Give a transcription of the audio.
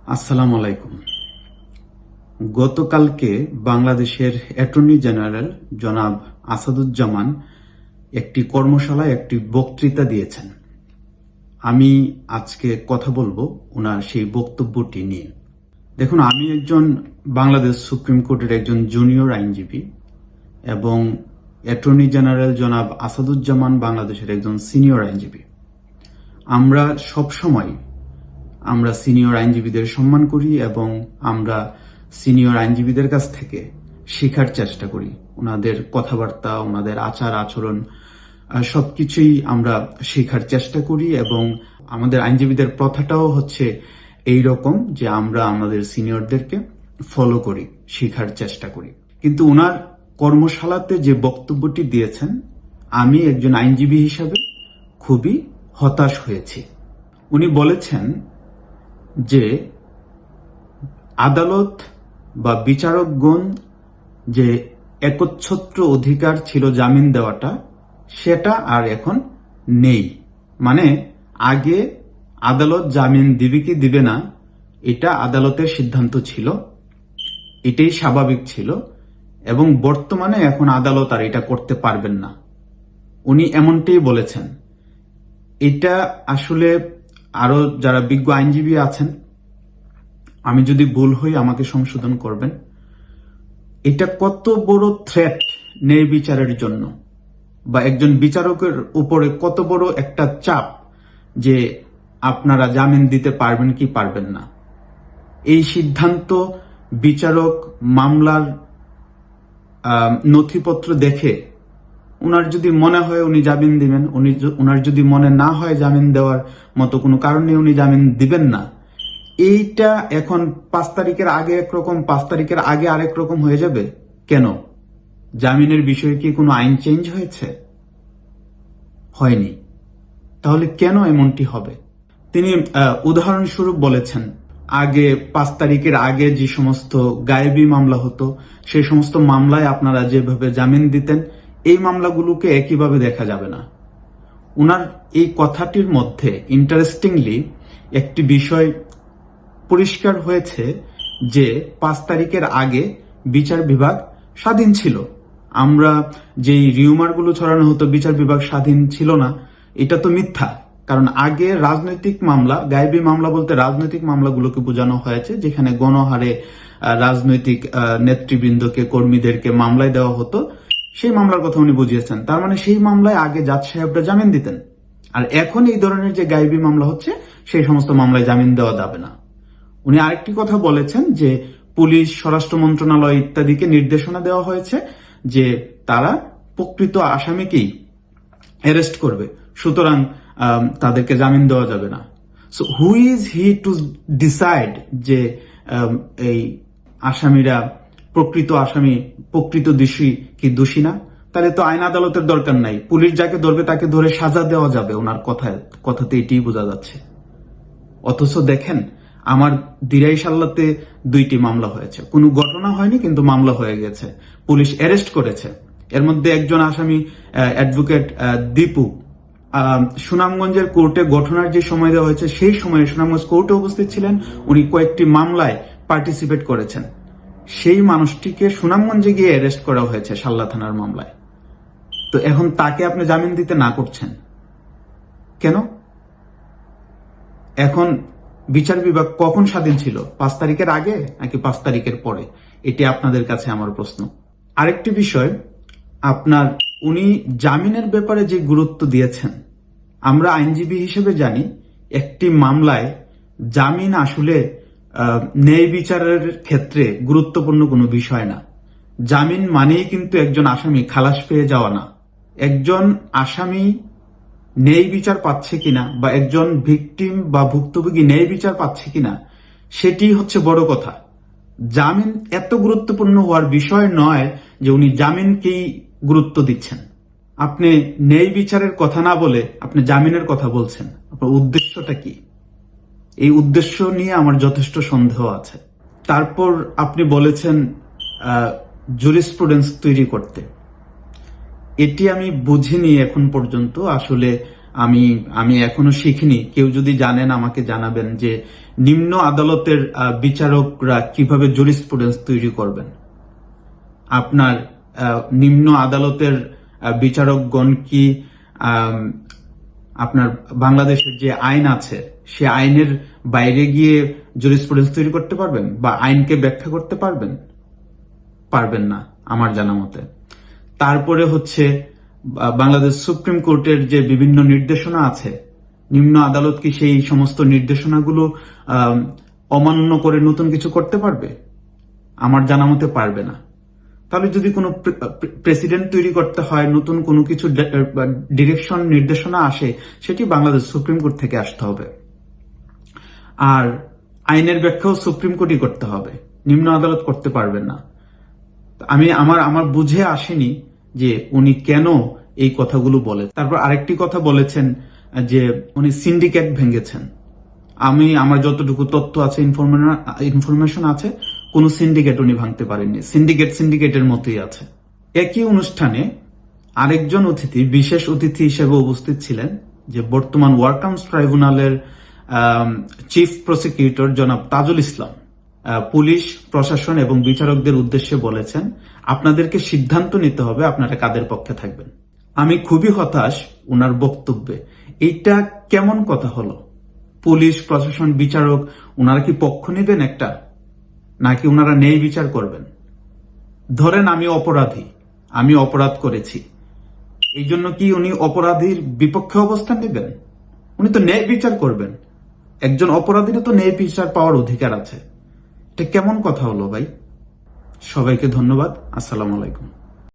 আসসালামু আলাইকুম। গতকালকে বাংলাদেশের অ্যাটর্নি জেনারেল জনাব আসাদুজ্জামান একটি কর্মশালায় একটি বক্তৃতা দিয়েছেন। আমি আজকে কথা বলবো ওনার সেই বক্তব্যটি নিয়ে। দেখুন, আমি একজন বাংলাদেশ সুপ্রিম কোর্টের একজন জুনিয়র আইনজীবী এবং অ্যাটর্নি জেনারেল জনাব আসাদুজ্জামান বাংলাদেশের একজন সিনিয়র আইনজীবী। আমরা সবসময় সিনিয়র আইনজীবীদের সম্মান করি এবং আমরা সিনিয়র আইনজীবীদের কাছ থেকে শেখার চেষ্টা করি। ওনাদের কথাবার্তা, ওনাদের আচার আচরণ সবকিছুই আমরা শেখার চেষ্টা করি এবং আমাদের আইনজীবীদের প্রথাটাও হচ্ছে এই রকম যে আমরা আমাদের সিনিয়রদেরকে ফলো করি, শেখার চেষ্টা করি। কিন্তু ওনার কর্মশালাতে যে বক্তব্যটি দিয়েছেন, আমি একজন আইনজীবী হিসাবে খুবই হতাশ হয়েছি। উনি বলেছেন যে আদালত বা বিচারকগণ যে একচ্ছত্র অধিকার ছিল জামিন দেওয়াটা, সেটা আর এখন নেই। মানে আগে আদালত জামিন দিবে কি দিবে না এটা আদালতের সিদ্ধান্ত ছিল, এটাই স্বাভাবিক ছিল এবং বর্তমানে এখন আদালত আর এটা করতে পারবেন না। উনি এমনটাই বলেছেন। এটা আসলে আরো যারা বিজ্ঞ আইনজীবী আছেন, আমি যদি ভুল হই আমাকে সংশোধন করবেন। এটা কত বড় থ্রেট ন্যায় বিচারের জন্য, বা একজন বিচারকের উপরে কত বড় একটা চাপ যে আপনারা জামিন দিতে পারবেন কি পারবেন না। এই সিদ্ধান্ত বিচারক মামলার নথিপত্র দেখে উনার যদি মনে হয় উনি জামিন দিবেন, উনার যদি মনে না হয় জামিন দেওয়ার মতো কোনো কারণ নেই, উনি জামিন দিবেন না। এইটা এখন 5 তারিখের আগে একরকম, 5 তারিখের আগে আরেক রকম হয়ে যাবে কেন? জামিনের বিষয়ে কি কোনো আইন চেঞ্জ হয়েছে? হয়নি। তাহলে কেন এমনটি হবে? তিনি উদাহরণস্বরূপ বলেছেন, আগে 5 তারিখের আগে যে সমস্ত গায়েবী মামলা হতো, সেই সমস্ত মামলায় আপনারা যেভাবে জামিন দিতেন, এই মামলাগুলোকে একইভাবে দেখা যাবে না। উনার এই কথাটির মধ্যে ইন্টারেস্টিংলি একটি বিষয় পরিষ্কার হয়েছে যে 5 তারিখের আগে বিচার বিভাগ স্বাধীন ছিল। আমরা যেই রিউমারগুলো ছড়ানো হতো বিচার বিভাগ স্বাধীন ছিল না, এটা তো মিথ্যা। কারণ আগে রাজনৈতিক মামলা, গায়েবী মামলা বলতে রাজনৈতিক মামলাগুলোকে বোঝানো হয়েছে, যেখানে গণহারে রাজনৈতিক নেতৃবৃন্দকে, কর্মীদেরকে মামলায় দেওয়া হতো, সেই মামলার কথা উনি বুঝিয়েছেন। তার মানে সেই মামলায় আগে জাজ সাহেবরা জামিন দিতেন। আর এখন এই ধরনের যে গায়েবী মামলা হচ্ছে, সেই সমস্ত মামলায় জামিন দেওয়া যাবে না। উনি আরেকটি কথা বলেছেন যে পুলিশ, স্বরাষ্ট্র মন্ত্রণালয় ইত্যাদিকে নির্দেশনা দেওয়া হয়েছে যে তারা প্রকৃত আসামিকেই অ্যারেস্ট করবে, সুতরাং তাদেরকে জামিন দেওয়া যাবে না। So who is he to decide যে এই আসামিরা প্রকৃত আসামি, প্রকৃত দোষী কি দোষী না? তাহলে তো আইন আদালতের দরকার নাই, পুলিশ যাকে ধরবে তাকে ধরে সাজা দেওয়া যাবে। ওনার কথাতে এটাই বোঝা যাচ্ছে। অথচ দেখেন, আমার দিরাই সাল্লাতে 2টি মামলা হয়েছে, কোনো ঘটনা হয়নি কিন্তু মামলা হয়ে গেছে, পুলিশ অ্যারেস্ট করেছে। এর মধ্যে একজন আসামি অ্যাডভোকেট দীপু সুনামগঞ্জের কোর্টে ঘটনার যে সময় দেওয়া হয়েছে সেই সময়ে সুনামগঞ্জ কোর্টে উপস্থিত ছিলেন। উনি কয়েকটি মামলায় পার্টিসিপেট করেছেন। সেই মানুষটিকে সুনামগঞ্জে গিয়ে অ্যারেস্ট করা হয়েছে সাল্লা থানার মামলায়। তো এখন তাকে আপনি জামিন দিতে না করছেন কেন? এখন বিচার বিভাগ কখন স্বাধীন ছিল? 5 তারিখের আগে নাকি 5 তারিখের পরে? এটি আপনাদের কাছে আমার প্রশ্ন। আরেকটি বিষয়, উনি জামিনের ব্যাপারে যে গুরুত্ব দিয়েছেন, আমরা আইনজীবী হিসেবে জানি একটি মামলায় জামিন আসলে ন্যায় বিচারের ক্ষেত্রে গুরুত্বপূর্ণ কোনো বিষয় না। জামিন মানেই কিন্তু একজন আসামি খালাস পেয়ে যাওয়া না। একজন আসামি ন্যায় বিচার পাচ্ছে কিনা, বা একজন ভিকটিম বা ভুক্তভোগী ন্যায় বিচার পাচ্ছে কিনা, সেটি হচ্ছে বড় কথা। জামিন এত গুরুত্বপূর্ণ হওয়ার বিষয় নয় যে উনি জামিনকেই গুরুত্ব দিচ্ছেন। আপনি ন্যায় বিচারের কথা না বলে আপনি জামিনের কথা বলছেন। আপনার উদ্দেশ্যটা কি? এই উদ্দেশ্য নিয়ে আমার যথেষ্ট সন্দেহ আছে। তারপর আপনি বলেছেন জুরিসপ্রুডেন্স তৈরি করতে। এটি আমি বুঝিনি এখন পর্যন্ত। আসলে আমি এখনো শিখিনি। কেউ যদি জানেন আমাকে জানাবেন যে নিম্ন আদালতের বিচারকরা কিভাবে জুরিসপ্রুডেন্স তৈরি করবেন। আপনার নিম্ন আদালতের বিচারকগণ কি আপনার বাংলাদেশের যে আইন আছে সে আইনের বাইরে গিয়ে জুরিসপ্রুডেন্স তৈরি করতে পারবেন বা আইনকে ব্যাখ্যা করতে পারবেন? পারবেন না আমার জানা মতে। তারপরে হচ্ছে বাংলাদেশ সুপ্রিম কোর্টের যে বিভিন্ন নির্দেশনা আছে, নিম্ন আদালত কি সেই সমস্ত নির্দেশনাগুলো অমান্য করে নতুন কিছু করতে পারবে? আমার জানা মতে পারবে না। তাহলে যদি কোনো প্রেসিডেন্ট তৈরি করতে হয়, নতুন কোনো কিছু ডিরেকশন নির্দেশনা আসে, সেটি বাংলাদেশ সুপ্রিম কোর্ট থেকে আসতে হবে। আর আইনের ব্যাখ্যাও সুপ্রিম কোর্টই করতে হবে, নিম্ন আদালত করতে পারবে না। আমার বুঝে আসেনি যে উনি কেন এই কথাগুলো বলে। তারপর আরেকটি কথা বলেছেন যে উনি সিন্ডিকেট ভেঙেছেন। আমার যতটুকু তথ্য আছে, ইনফরমেশন আছে, কোন সিন্ডিকেট উনি ভাঙতে পারেননি। সিন্ডিকেটের মতোই আছে। একই অনুষ্ঠানে আরেকজন অতিথি, বিশেষ অতিথি হিসেবে উপস্থিত ছিলেন, যে বর্তমান ওয়ারকামস ট্রাইব্যুনালের চিফ প্রসিকিউটর জনাব তাজুল ইসলাম পুলিশ প্রশাসন এবং বিচারকদের উদ্দেশ্যে বলেছেন, আপনাদেরকে সিদ্ধান্ত নিতে হবে আপনারা কাদের পক্ষে থাকবেন। আমি খুবই হতাশ ওনার বক্তব্যে। এইটা কেমন কথা হলো? পুলিশ প্রশাসন বিচারক ওনারা কি পক্ষ নেবেন একটা, নাকি ওনারা ন্যায় বিচার করবেন? ধরেন আমি অপরাধী, আমি অপরাধ করেছি, এই জন্য কি উনি অপরাধীর বিপক্ষে অবস্থান নেবেন? উনি তো ন্যায় বিচার করবেন। একজন অপরাধীরও তো ন্যায় বিচার পাওয়ার অধিকার আছে। এটা কেমন কথা হলো ভাই? সবাইকে ধন্যবাদ। আসসালামু আলাইকুম।